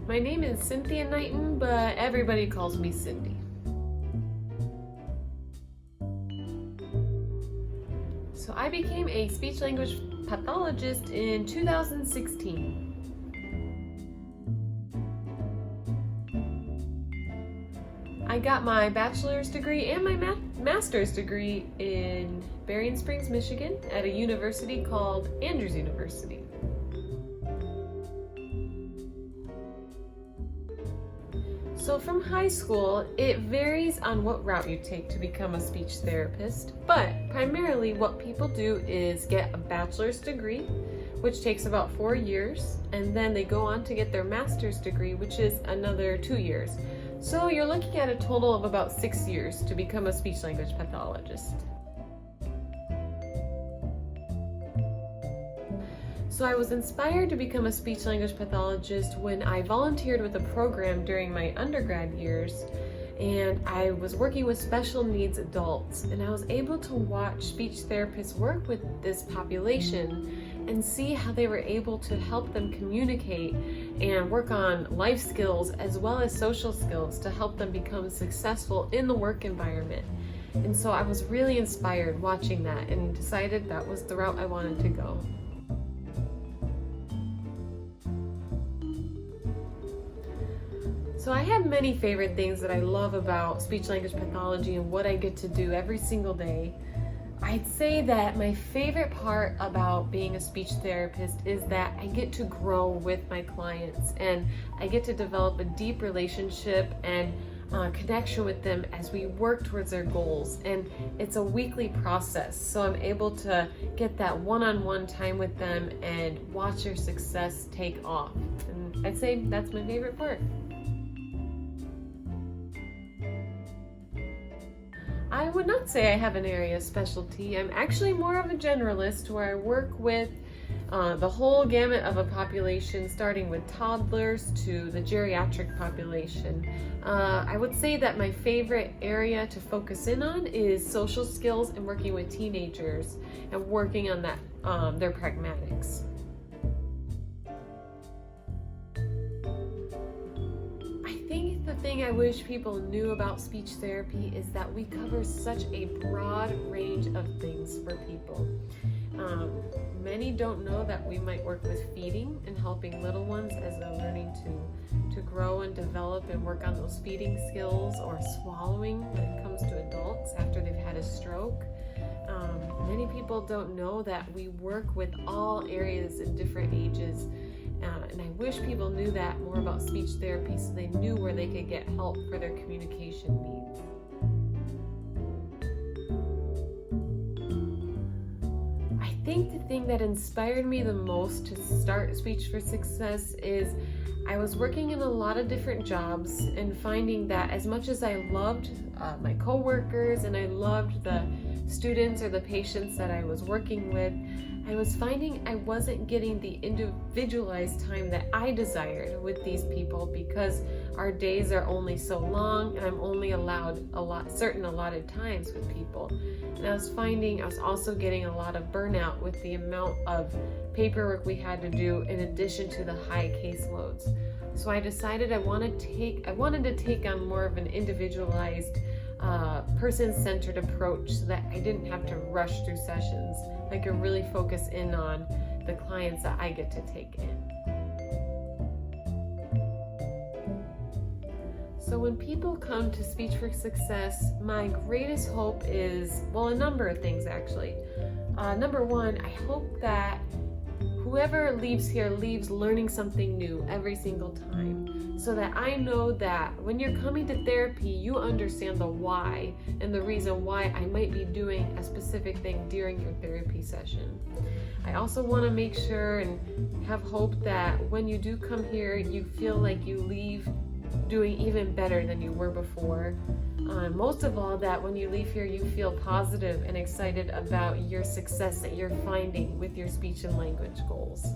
My name is Cynthia Knighton, but everybody calls me Cindy. So I became a speech-language pathologist in 2016. I got my bachelor's degree and my master's degree in Berrien Springs, Michigan at a university called Andrews University. So from high school, it varies on what route you take to become a speech therapist, but primarily what people do is get a bachelor's degree, which takes about 4 years, and then they go on to get their master's degree, which is another 2 years. So you're looking at a total of about 6 years to become a speech-language pathologist. So I was inspired to become a speech-language pathologist when I volunteered with a program during my undergrad years, and I was working with special needs adults, and I was able to watch speech therapists work with this population and see how they were able to help them communicate and work on life skills as well as social skills to help them become successful in the work environment. And so I was really inspired watching that and decided that was the route I wanted to go. So I have many favorite things that I love about speech-language pathology and what I get to do every single day. I'd say that my favorite part about being a speech therapist is that I get to grow with my clients and I get to develop a deep relationship and connection with them as we work towards their goals. And it's a weekly process, so I'm able to get that one-on-one time with them and watch their success take off. And I'd say that's my favorite part. I would not say I have an area of specialty. I'm actually more of a generalist where I work with the whole gamut of a population, starting with toddlers to the geriatric population. I would say that my favorite area to focus in on is social skills and working with teenagers and working on that their pragmatics. The thing I wish people knew about speech therapy is that we cover such a broad range of things for people. Many don't know that we might work with feeding and helping little ones as they're learning to grow and develop and work on those feeding skills, or swallowing when it comes to adults after they've had a stroke. Many people don't know that we work with all areas in different ages. And I wish people knew that more about speech therapy so they knew where they could get help for their communication needs. I think the thing that inspired me the most to start Speech for Success is I was working in a lot of different jobs and finding that as much as I loved my coworkers and I loved the students or the patients that I was working with, I was finding I wasn't getting the individualized time that I desired with these people because our days are only so long and I'm only allowed certain allotted times with people. And I was finding I was also getting a lot of burnout with the amount of paperwork we had to do in addition to the high caseloads. So I decided I wanted to take on more of an individualized person-centered approach so that I didn't have to rush through sessions. I could really focus in on the clients that I get to take in. So when people come to Speech for Success, my greatest hope is, a number of things actually. Number one, I hope that whoever leaves here leaves learning something new every single time, so that I know that when you're coming to therapy, you understand the why and the reason why I might be doing a specific thing during your therapy session. I also want to make sure and have hope that when you do come here, you feel like you leave doing even better than you were before. Most of all, that when you leave here, you feel positive and excited about your success that you're finding with your speech and language goals.